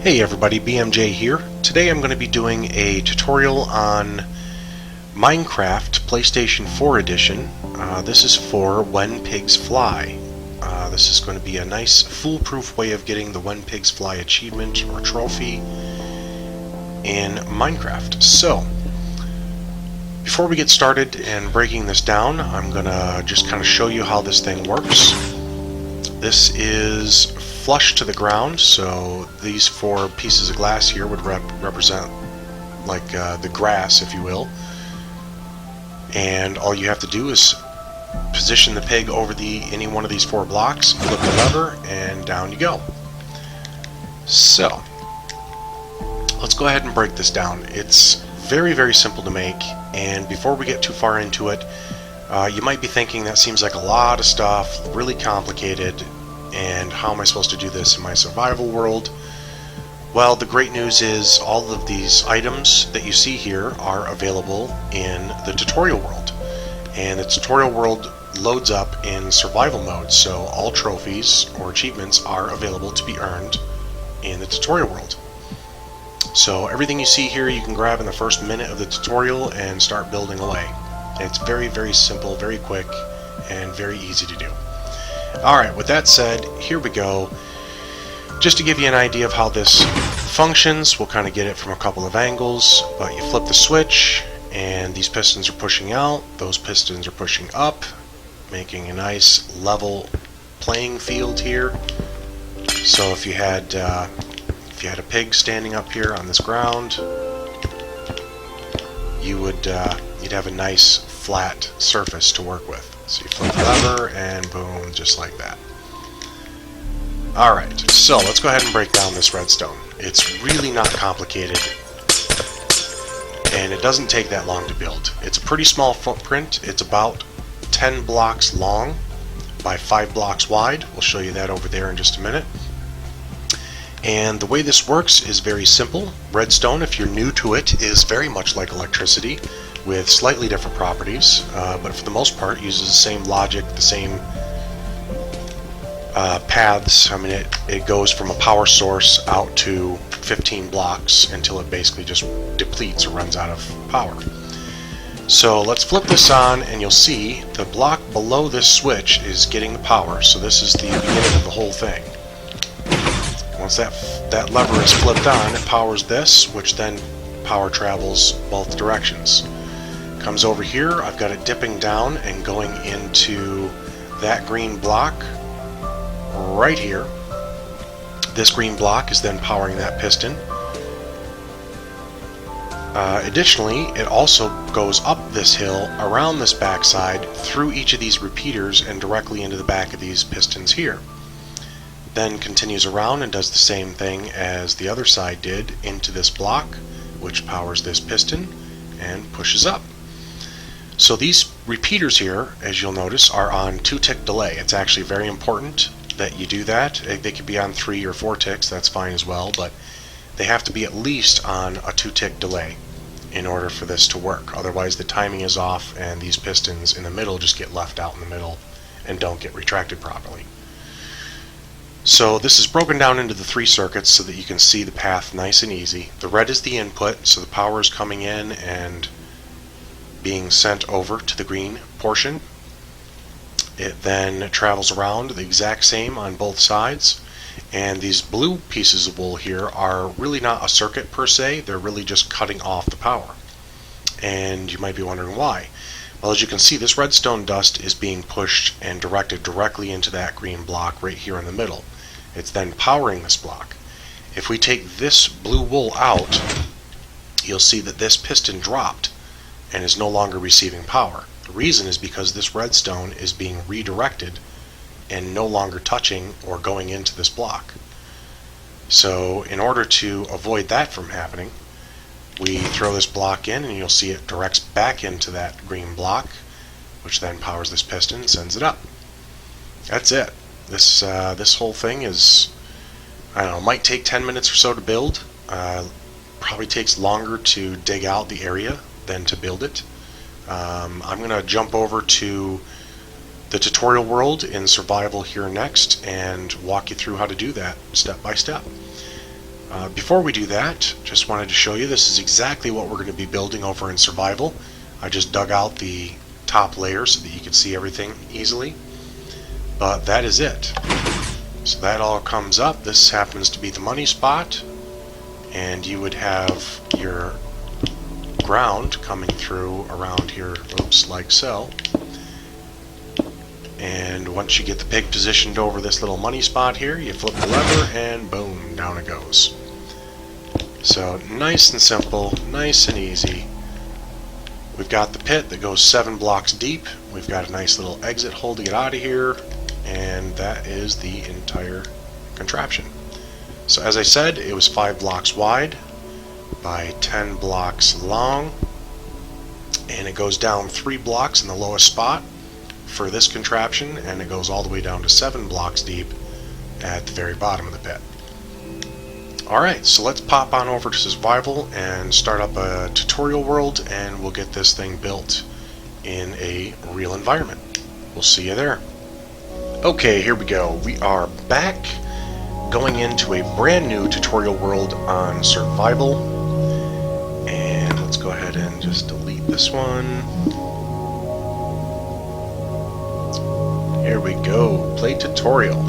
Hey everybody, BMJ here. Today I'm going to be doing a tutorial on Minecraft PlayStation 4 Edition. This is for When Pigs Fly. This is going to be a nice foolproof way of getting the When Pigs Fly achievement or trophy in Minecraft. So, before we get started and breaking this down, I'm going to just kind of show you how this thing works. This is flush to the ground, so these four pieces of glass here would represent like the grass, if you will. And all you have to do is position the pig over any one of these four blocks, flip the lever, and down you go. So, let's go ahead and break this down. It's very simple to make, and before we get too far into it, you might be thinking that seems like a lot of stuff, really complicated, and how am I supposed to do this in my survival world? Well, the great news is all of these items that you see here are available in the tutorial world. And the tutorial world loads up in survival mode, so all trophies or achievements are available to be earned in the tutorial world. So everything you see here you can grab in the first minute of the tutorial and start building away. And it's very simple, very quick, and very easy to do. Alright, with that said, here we go. Just to give you an idea of how this functions, we'll kind of get it from a couple of angles, but you flip the switch, and these pistons are pushing out, those pistons are pushing up, making a nice level playing field here. So if you had a pig standing up here on this ground, you'd have a nice flat surface to work with. So you flip the lever and boom, just like that. Alright, so let's go ahead and break down this redstone. It's really not complicated, and it doesn't take that long to build. It's a pretty small footprint. It's about 10 blocks long by 5 blocks wide. We'll show you that over there in just a minute. And the way this works is very simple. Redstone, if you're new to it, is very much like electricity, with slightly different properties, but for the most part uses the same logic, the same paths. I mean, it goes from a power source out to 15 blocks until it basically just depletes or runs out of power. So let's flip this on, and you'll see the block below this switch is getting the power, so this is the beginning of the whole thing. Once that lever is flipped on, it powers this, which then power travels both directions. Comes over here, I've got it dipping down and going into that green block right here. This green block is then powering that piston. Additionally, it also goes up this hill, around this backside, through each of these repeaters and directly into the back of these pistons here. Then continues around and does the same thing as the other side did into this block, which powers this piston and pushes up. So these repeaters here, as you'll notice, are on 2-tick delay. It's actually very important that you do that. They could be on 3 or 4 ticks, that's fine as well, but they have to be at least on a 2-tick delay in order for this to work. Otherwise the timing is off and these pistons in the middle just get left out in the middle and don't get retracted properly. So this is broken down into the 3 circuits so that you can see the path nice and easy. The red is the input, so the power is coming in and being sent over to the green portion. It then travels around the exact same on both sides, and these blue pieces of wool here are really not a circuit per se, they're really just cutting off the power. And you might be wondering why. Well, as you can see, this redstone dust is being pushed and directed directly into that green block right here in the middle. It's then powering this block. If we take this blue wool out, you'll see that this piston dropped and is no longer receiving power. The reason is because this redstone is being redirected and no longer touching or going into this block. So in order to avoid that from happening, we throw this block in and you'll see it directs back into that green block, which then powers this piston and sends it up. That's it. This whole thing is, I don't know, might take 10 minutes or so to build. Probably takes longer to dig out the area than to build it. I'm going to jump over to the tutorial world in survival here next and walk you through how to do that step by step. Before we do that, just wanted to show you this is exactly what we're going to be building over in Survival. I just dug out the top layer so that you can see everything easily. But that is it. So that all comes up. This happens to be the money spot. And you would have your ground coming through around here, oops, like so. And once you get the pig positioned over this little money spot here, you flip the lever and boom, down it goes. So nice and simple, nice and easy. We've got the pit that goes 7 blocks deep. We've got a nice little exit hole to get out of here, and that is the entire contraption. So as I said, it was 5 blocks wide by 10 blocks long, and it goes down 3 blocks in the lowest spot for this contraption, and it goes all the way down to 7 blocks deep at the very bottom of the pit. Alright, so let's pop on over to Survival and start up a tutorial world, and we'll get this thing built in a real environment. We'll see you there. Okay, here we go. We are back going into a brand new tutorial world on Survival. And let's go ahead and just delete this one. Here we go. Play tutorial.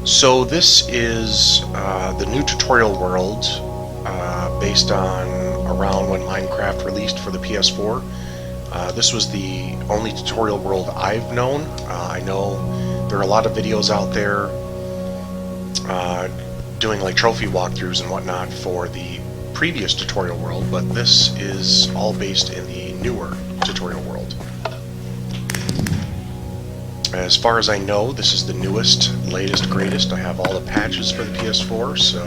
So this is the new tutorial world based on around when Minecraft released for the PS4. This was the only tutorial world I've known. I know there are a lot of videos out there doing like trophy walkthroughs and whatnot for the previous tutorial world, but this is all based in the newer tutorial world. As far as I know, this is the newest, latest, greatest. I have all the patches for the PS4, so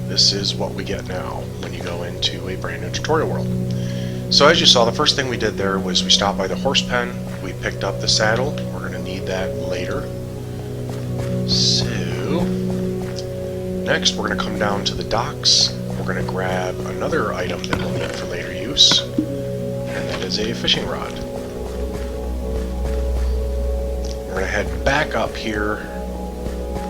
this is what we get now when you go into a brand new tutorial world. So as you saw, the first thing we did there was we stopped by the horse pen. We picked up the saddle. We're going to need that later. So next we're going to come down to the docks. We're going to grab another item that we'll need for later use, and that is a fishing rod. We're going to head back up here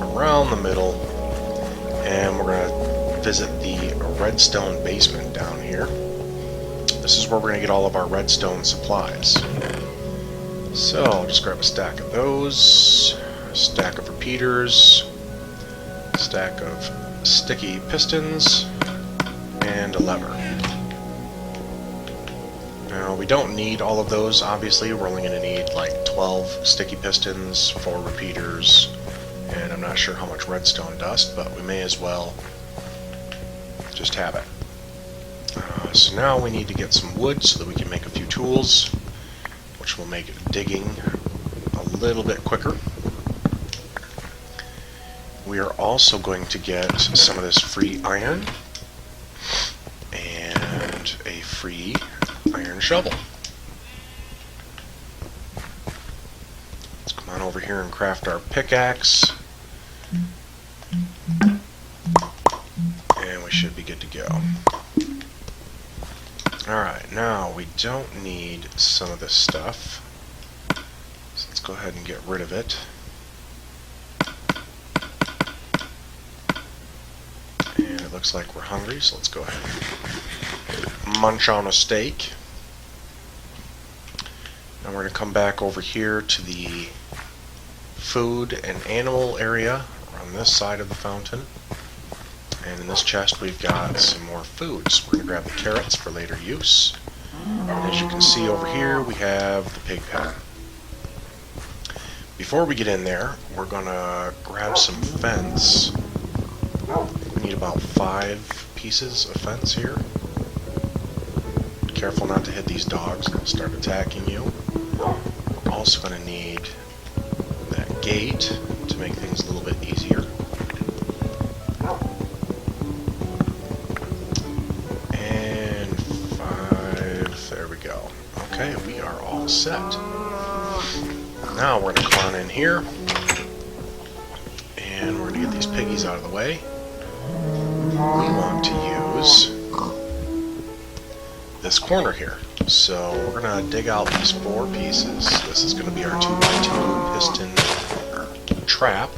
around the middle, and we're going to visit the redstone basement down here. This is where we're going to get all of our redstone supplies. So I'll just grab a stack of those, a stack of repeaters, a stack of sticky pistons, and a lever. Now, we don't need all of those, obviously. We're only going to need like 12 sticky pistons, 4 repeaters, and I'm not sure how much redstone dust, but we may as well just have it. So now we need to get some wood so that we can make a few tools, which will make digging a little bit quicker. We are also going to get some of this free iron and a free iron shovel. Let's come on over here and craft our pickaxe, and we should be good to go. Alright, now we don't need some of this stuff, so let's go ahead and get rid of it. And it looks like we're hungry, so let's go ahead and munch on a steak. Now we're going to come back over here to the food and animal area on this side of the fountain. And in this chest we've got some more foods. We're going to grab the carrots for later use. And as you can see over here, we have the pig pen. Before we get in there, we're going to grab some fence. We need about 5 pieces of fence here. Be careful not to hit these dogs, they'll start attacking you. We're also going to need that gate to make things a little bit easier. Okay, we are all set. Now we're going to come on in here, and we're going to get these piggies out of the way. We want to use this corner here. So we're going to dig out these 4 pieces. This is going to be our 2x2 piston trap.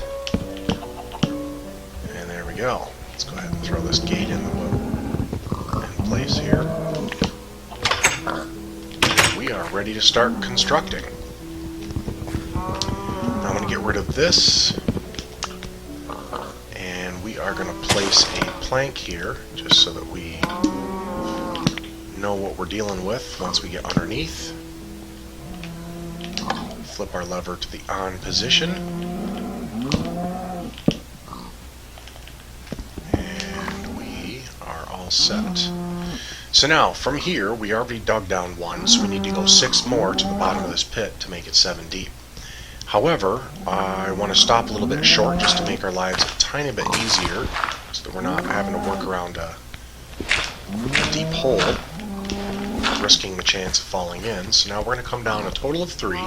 And there we go. Let's go ahead and throw this gate in place here. We are ready to start constructing. Now I'm going to get rid of this, and we are going to place a plank here just so that we know what we're dealing with once we get underneath. Flip our lever to the on position, and we are all set. So now, from here, we already dug down 1, so we need to go 6 more to the bottom of this pit to make it 7 deep. However, I want to stop a little bit short just to make our lives a tiny bit easier, so that we're not having to work around a deep hole, risking the chance of falling in. So now we're going to come down a total of 3.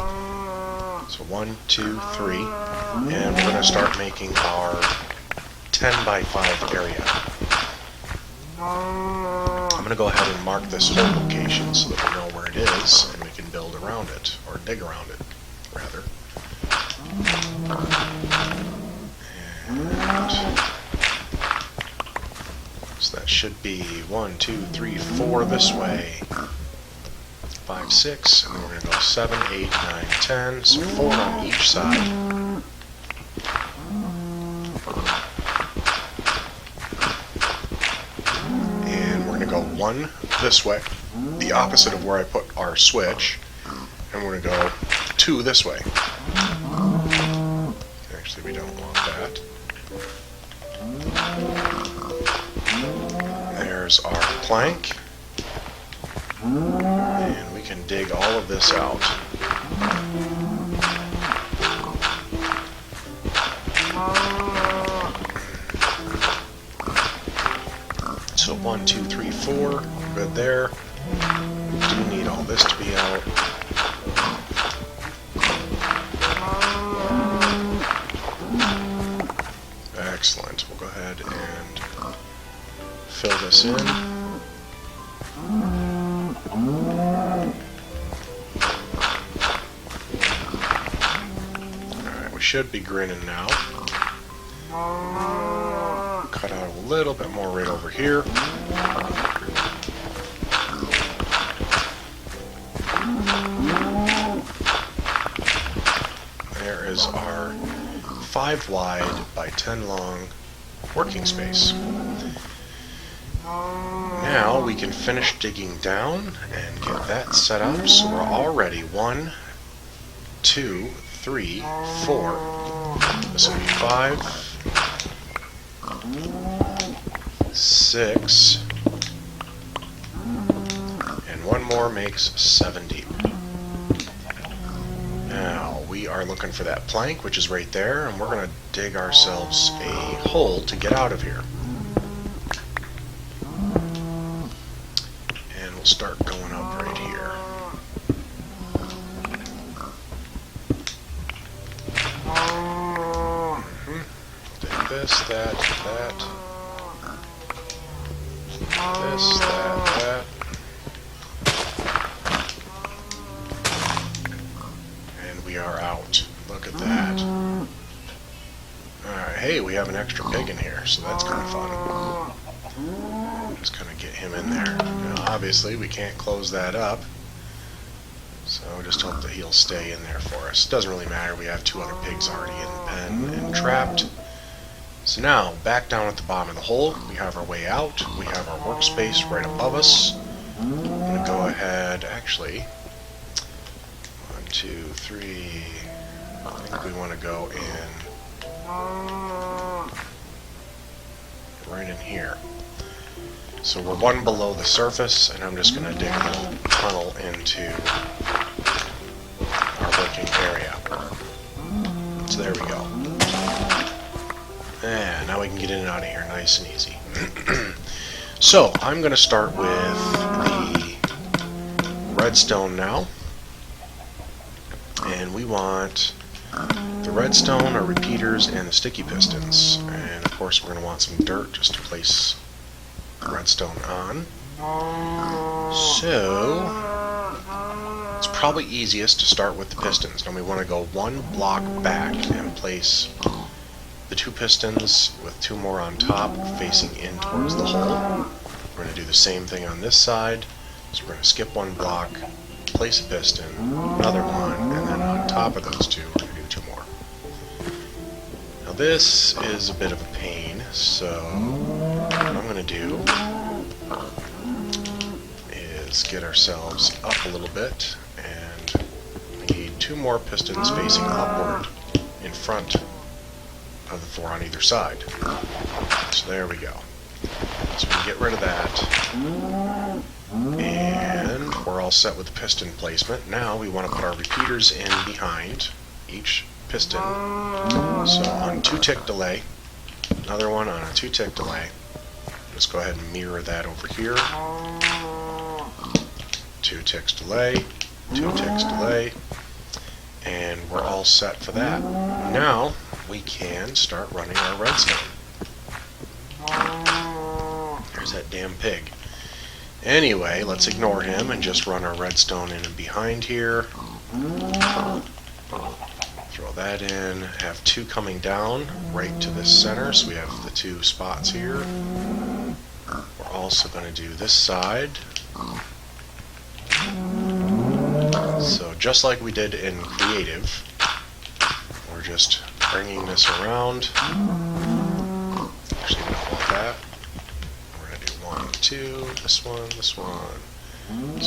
So 1, 2, 3, and we're going to start making our 10 by 5 area. I'm going to go ahead and mark this whole location so that we know where it is and we can build around it, or dig around it, rather. And so that should be 1, 2, 3, 4 this way, 5, 6, and then we're going to go 7, 8, 9, 10, so 4 on each side. Go 1 this way, the opposite of where I put our switch, and we're going to go 2 this way. Actually, we don't want that. There's our plank, and we can dig all of this out. So 1, 2, 3, 4, good there. We do need all this to be out. Excellent. We'll go ahead and fill this in. Alright, we should be grinning now. Cut out a little bit more right over here. There is our 5 wide by 10 long working space. Now we can finish digging down and get that set up so we're already 1, 2, 3, 4. This will be 5. 6, and 1 more makes 7 deep. Now we are looking for that plank, which is right there, and we're going to dig ourselves a hole to get out of here. And we'll start going up right here. Dig this, that, that. This, that. And we are out. Look at that. Alright, hey, we have an extra pig in here, so that's kind of fun. Just kind of get him in there. Now, obviously, we can't close that up, so just hope that he'll stay in there for us. Doesn't really matter, we have 2 other pigs already in the pen and trapped. So now, back down at the bottom of the hole, we have our way out. We have our workspace right above us. I'm going to go ahead, actually, 1, 2, 3, I think we want to go in right in here. So we're 1 below the surface, and I'm just going to dig a little tunnel into our working area. So there we go. And now we can get in and out of here nice and easy. So I'm going to start with the redstone now. And we want the redstone, our repeaters, and the sticky pistons. And of course we're going to want some dirt just to place the redstone on. So, it's probably easiest to start with the pistons. Now we want to go one block back and place the two pistons with two more on top facing in towards the hole. We're going to do the same thing on this side. So we're going to skip one block, place a piston, another one, and then on top of those two we're going to do two more. Now this is a bit of a pain, so what I'm going to do is get ourselves up a little bit, and we need two more pistons facing upward in front of the four on either side. So there we go. So we can get rid of that, and we're all set with the piston placement. Now we want to put our repeaters in behind each piston. So on 2-tick delay, another one on a 2-tick delay. Let's go ahead and mirror that over here. 2 ticks delay, 2 ticks delay, and we're all set for that. Now we can start running our redstone. There's that damn pig. Anyway, let's ignore him and just run our redstone in and behind here. Throw that in. Have two coming down right to this center, so we have the two spots here. We're also going to do this side. So just like we did in Creative, we're just bringing this around. Actually, we don't want that. We're going to do 1, 2, this one, as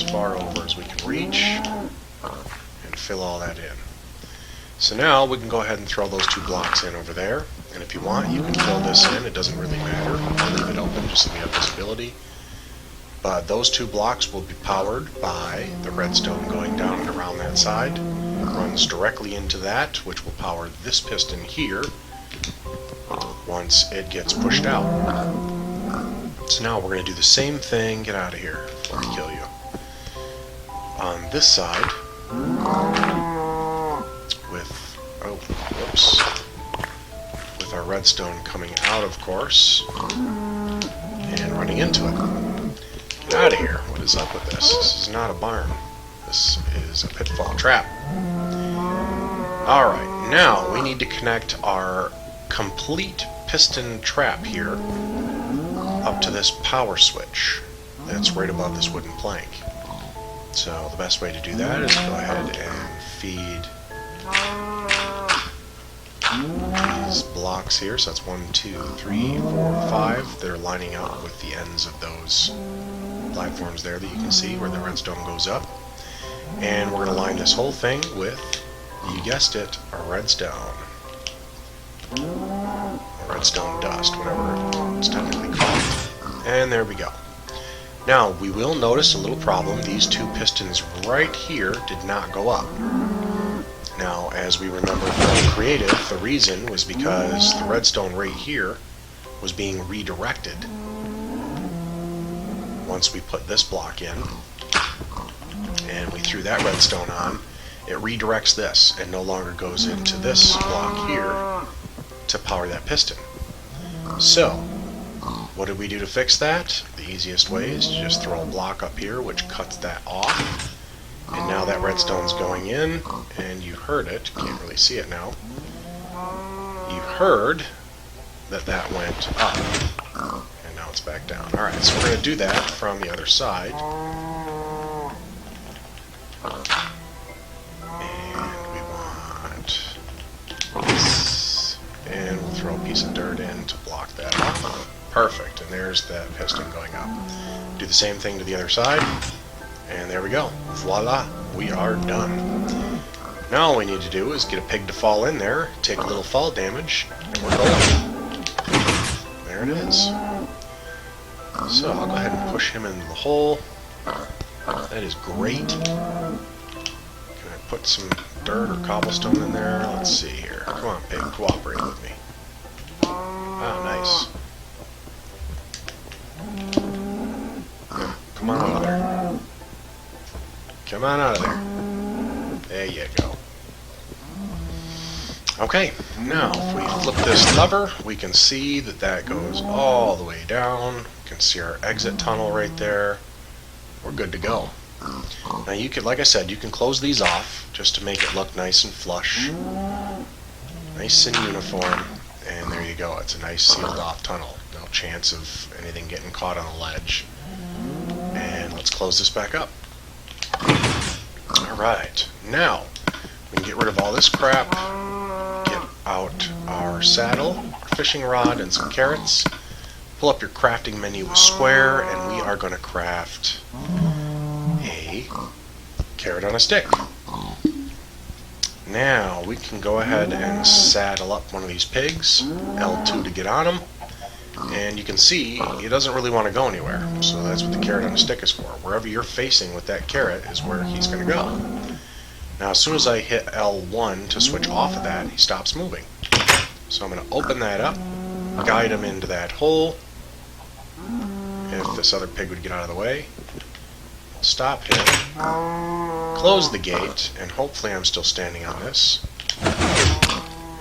far over as we can reach, and fill all that in. So now we can go ahead and throw those two blocks in over there, and if you want, you can fill this in. It doesn't really matter. I'll leave it open just so we have visibility. But those two blocks will be powered by the redstone going down and around that side. It runs directly into that, which will power this piston here once it gets pushed out. So now we're going to do the same thing. Get out of here before I kill you. On this side, with our redstone coming out, of course, and running into it. Get out of here. What is up with this? This is not a barn. This is a pitfall trap. Alright, now we need to connect our complete piston trap here up to this power switch that's right above this wooden plank. So the best way to do that is go ahead and feed these blocks here. So that's 1, 2, 3, 4, 5. They're lining up with the ends of those platforms there that you can see where the redstone goes up. And we're going to line this whole thing with, you guessed it, a redstone. Or redstone dust, whatever it's technically called. And there we go. Now, we will notice a little problem. These two pistons right here did not go up. Now, as we remember from Creative, the reason was because the redstone right here was being redirected. Once we put this block in, and we threw that redstone on, it redirects this and no longer goes into this block here to power that piston. So, what did we do to fix that? The easiest way is to just throw a block up here which cuts that off. And now that redstone's going in, and you heard it. Can't really see it now. You heard that that went up, and now it's back down. Alright, so we're going to do that from the other side. And we want this, and we'll throw a piece of dirt in to block that off. Perfect, and there's that piston going up. Do the same thing to the other side. And there we go. Voila, we are done. Now all we need to do is get a pig to fall in there, take a little fall damage, and we're golden. There it is. So I'll go ahead and push him into the hole. That is great. Can I put some dirt or cobblestone in there? Let's see here. Come on, pig, cooperate with me. Ah, nice. Yeah, come on out of there. Come on out of there. There you go. Okay, now if we flip this lever, we can see that that goes all the way down. You can see our exit tunnel right there. We're good to go. Now you can, like I said, you can close these off just to make it look nice and flush, nice and uniform, and there you go. It's a nice sealed off tunnel. No chance of anything getting caught on the ledge. And let's close this back up. Alright, now we can get rid of all this crap, get out our saddle, our fishing rod, and some carrots. Pull up your crafting menu with square, and we are going to craft a carrot on a stick. Now we can go ahead and saddle up one of these pigs, L2 to get on him, and you can see he doesn't really want to go anywhere, so that's what the carrot on a stick is for. Wherever you're facing with that carrot is where he's going to go. Now as soon as I hit L1 to switch off of that, he stops moving. So I'm going to open that up, guide him into that hole. If this other pig would get out of the way, I'll stop him, close the gate, and hopefully I'm still standing on this.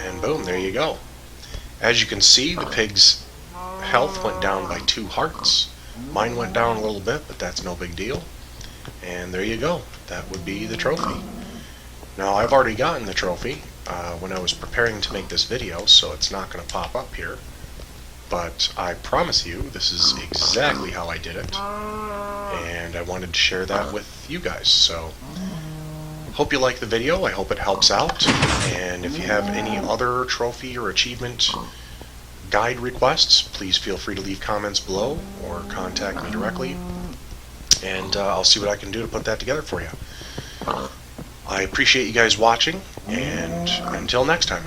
And boom, there you go. As you can see, the pig's health went down by 2 hearts. Mine went down a little bit, but that's no big deal. And there you go. That would be the trophy. Now, I've already gotten the trophy when I was preparing to make this video, so it's not going to pop up here. But I promise you, this is exactly how I did it. And I wanted to share that with you guys. So, hope you like the video. I hope it helps out. And if you have any other trophy or achievement guide requests, please feel free to leave comments below or contact me directly. And I'll see what I can do to put that together for you. I appreciate you guys watching, and until next time.